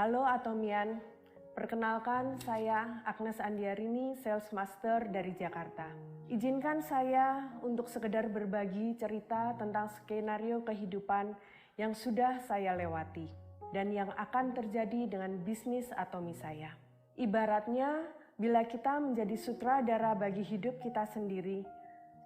Halo Atomian, perkenalkan saya Agnes Andiarini, Sales Master dari Jakarta. Izinkan saya untuk sekedar berbagi cerita tentang skenario kehidupan yang sudah saya lewati dan yang akan terjadi dengan bisnis Atomi saya. Ibaratnya, bila kita menjadi sutradara bagi hidup kita sendiri,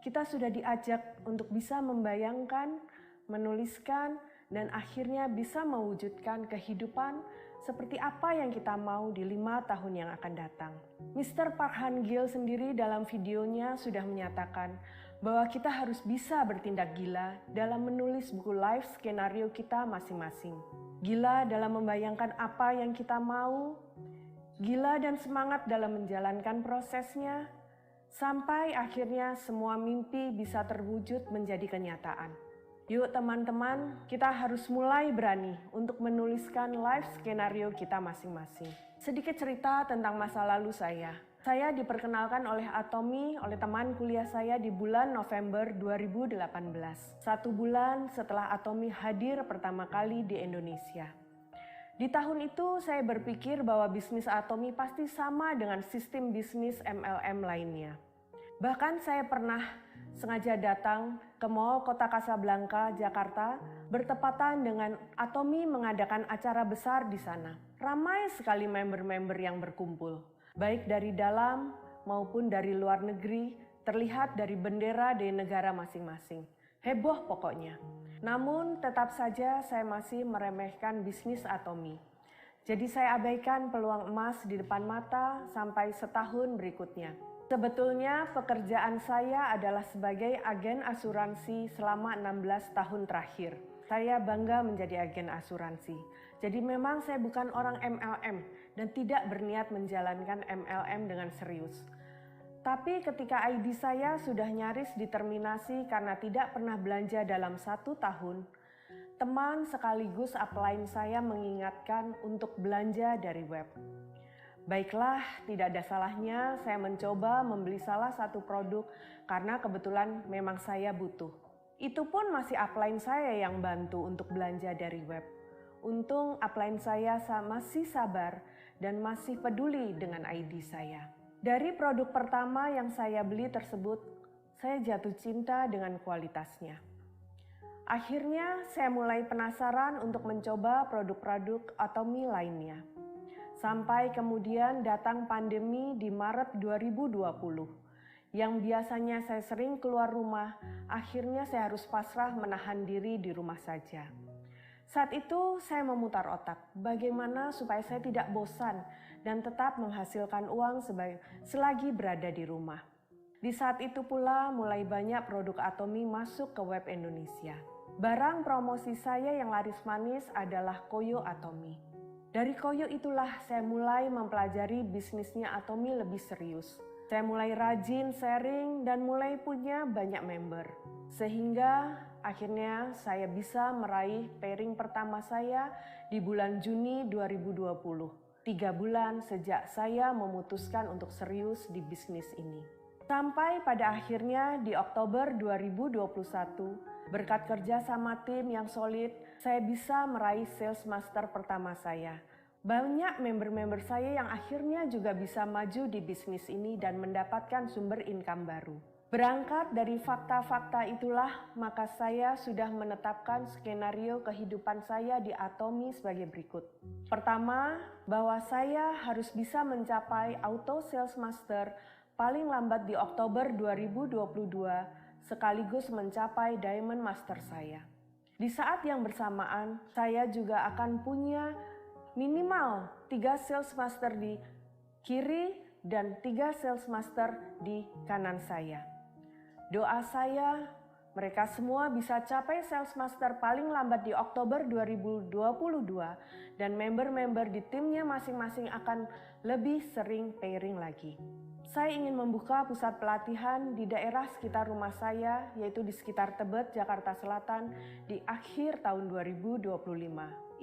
kita sudah diajak untuk bisa membayangkan, menuliskan, dan akhirnya bisa mewujudkan kehidupan seperti apa yang kita mau di 5 tahun yang akan datang. Mr. Park Han Gil sendiri dalam videonya sudah menyatakan bahwa kita harus bisa bertindak gila dalam menulis buku life skenario kita masing-masing. Gila dalam membayangkan apa yang kita mau, gila dan semangat dalam menjalankan prosesnya, sampai akhirnya semua mimpi bisa terwujud menjadi kenyataan. Yuk teman-teman, kita harus mulai berani untuk menuliskan life skenario kita masing-masing. Sedikit cerita tentang masa lalu saya. Saya diperkenalkan oleh Atomi oleh teman kuliah saya di bulan November 2018. 1 bulan setelah Atomi hadir pertama kali di Indonesia. Di tahun itu saya berpikir bahwa bisnis Atomi pasti sama dengan sistem bisnis MLM lainnya. Bahkan saya pernah sengaja datang ke Mall Kota Kasablanka, Jakarta, bertepatan dengan Atomi mengadakan acara besar di sana. Ramai sekali member-member yang berkumpul, baik dari dalam maupun dari luar negeri, terlihat dari bendera dari negara masing-masing. Heboh pokoknya. Namun tetap saja saya masih meremehkan bisnis Atomi. Jadi saya abaikan peluang emas di depan mata sampai setahun berikutnya. Sebetulnya pekerjaan saya adalah sebagai agen asuransi selama 16 tahun terakhir. Saya bangga menjadi agen asuransi. Jadi memang saya bukan orang MLM dan tidak berniat menjalankan MLM dengan serius. Tapi ketika ID saya sudah nyaris diterminasi karena tidak pernah belanja dalam 1 tahun, teman sekaligus upline saya mengingatkan untuk belanja dari web. Baiklah, tidak ada salahnya saya mencoba membeli salah satu produk karena kebetulan memang saya butuh. Itu pun masih upline saya yang bantu untuk belanja dari web. Untung upline saya masih sabar dan masih peduli dengan ID saya. Dari produk pertama yang saya beli tersebut, saya jatuh cinta dengan kualitasnya. Akhirnya saya mulai penasaran untuk mencoba produk-produk Atomi lainnya. Sampai kemudian datang pandemi di Maret 2020. Yang biasanya saya sering keluar rumah, akhirnya saya harus pasrah menahan diri di rumah saja. Saat itu saya memutar otak, bagaimana supaya saya tidak bosan dan tetap menghasilkan uang selagi berada di rumah. Di saat itu pula mulai banyak produk Atomi masuk ke web Indonesia. Barang promosi saya yang laris manis adalah Koyo Atomi. Dari Koyo itulah saya mulai mempelajari bisnisnya Atomi lebih serius. Saya mulai rajin sharing dan mulai punya banyak member. Sehingga akhirnya saya bisa meraih pairing pertama saya di bulan Juni 2020. 3 bulan sejak saya memutuskan untuk serius di bisnis ini. Sampai pada akhirnya di Oktober 2021, berkat kerja sama tim yang solid, saya bisa meraih sales master pertama saya. Banyak member-member saya yang akhirnya juga bisa maju di bisnis ini dan mendapatkan sumber income baru. Berangkat dari fakta-fakta itulah, maka saya sudah menetapkan skenario kehidupan saya di Atomi sebagai berikut. Pertama, bahwa saya harus bisa mencapai auto sales master paling lambat di Oktober 2022, sekaligus mencapai Diamond Master saya. Di saat yang bersamaan, saya juga akan punya minimal 3 Sales Master di kiri dan 3 Sales Master di kanan saya. Doa saya, mereka semua bisa capai Sales Master paling lambat di Oktober 2022 dan member-member di timnya masing-masing akan lebih sering pairing lagi. Saya ingin membuka pusat pelatihan di daerah sekitar rumah saya, yaitu di sekitar Tebet, Jakarta Selatan, di akhir tahun 2025.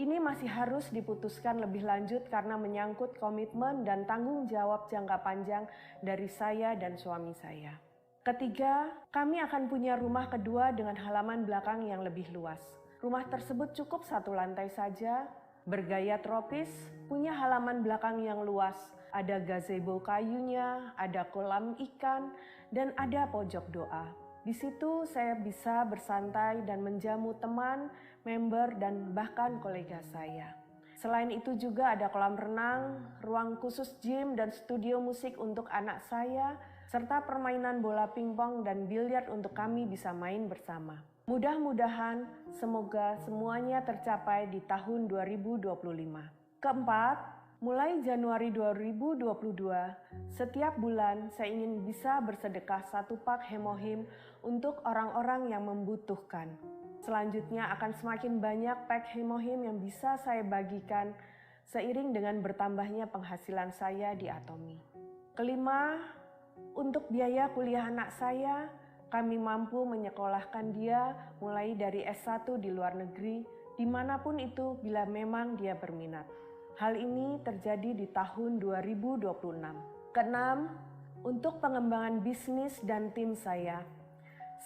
Ini masih harus diputuskan lebih lanjut karena menyangkut komitmen dan tanggung jawab jangka panjang dari saya dan suami saya. Ketiga, kami akan punya rumah kedua dengan halaman belakang yang lebih luas. Rumah tersebut cukup 1 lantai saja, bergaya tropis, punya halaman belakang yang luas, ada gazebo kayunya, ada kolam ikan, dan ada pojok doa. Di situ saya bisa bersantai dan menjamu teman, member, dan bahkan kolega saya. Selain itu juga ada kolam renang, ruang khusus gym dan studio musik untuk anak saya, serta permainan bola pingpong dan biliar untuk kami bisa main bersama. Mudah-mudahan semoga semuanya tercapai di tahun 2025. Keempat, mulai Januari 2022, setiap bulan saya ingin bisa bersedekah 1 pak hemohim untuk orang-orang yang membutuhkan. Selanjutnya akan semakin banyak pak hemohim yang bisa saya bagikan seiring dengan bertambahnya penghasilan saya di Atomi. Kelima, untuk biaya kuliah anak saya, kami mampu menyekolahkan dia mulai dari S1 di luar negeri, dimanapun itu bila memang dia berminat. Hal ini terjadi di tahun 2026. Keenam, untuk pengembangan bisnis dan tim saya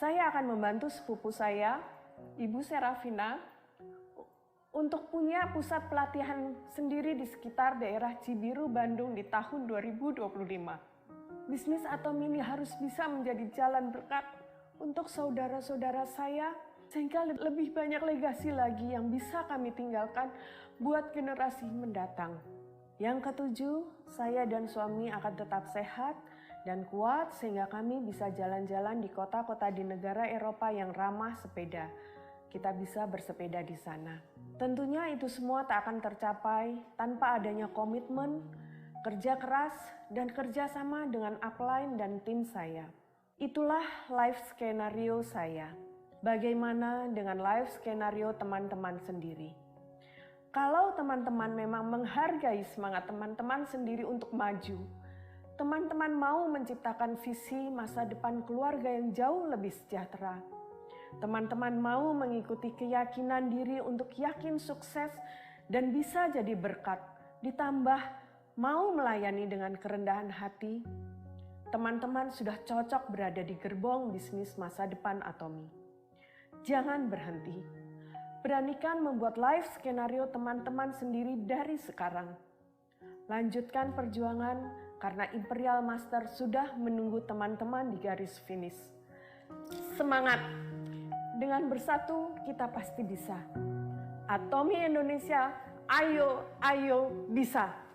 akan membantu sepupu saya, Ibu Serafina, untuk punya pusat pelatihan sendiri di sekitar daerah Cibiru, Bandung di tahun 2025. Bisnis Atomi ini harus bisa menjadi jalan berkat untuk saudara-saudara saya, sehingga lebih banyak legasi lagi yang bisa kami tinggalkan buat generasi mendatang. Yang ketujuh, saya dan suami akan tetap sehat dan kuat sehingga kami bisa jalan-jalan di kota-kota di negara Eropa yang ramah sepeda. Kita bisa bersepeda di sana. Tentunya itu semua tak akan tercapai tanpa adanya komitmen, kerja keras, dan kerjasama dengan upline dan tim saya. Itulah life skenario saya. Bagaimana dengan life skenario teman-teman sendiri? Kalau teman-teman memang menghargai semangat teman-teman sendiri untuk maju, teman-teman mau menciptakan visi masa depan keluarga yang jauh lebih sejahtera, teman-teman mau mengikuti keyakinan diri untuk yakin sukses dan bisa jadi berkat, ditambah mau melayani dengan kerendahan hati, teman-teman sudah cocok berada di gerbong bisnis masa depan Atomi. Jangan berhenti. Beranikan membuat life skenario teman-teman sendiri dari sekarang. Lanjutkan perjuangan karena Imperial Master sudah menunggu teman-teman di garis finish. Semangat! Dengan bersatu kita pasti bisa. Atomi Indonesia, ayo, ayo bisa!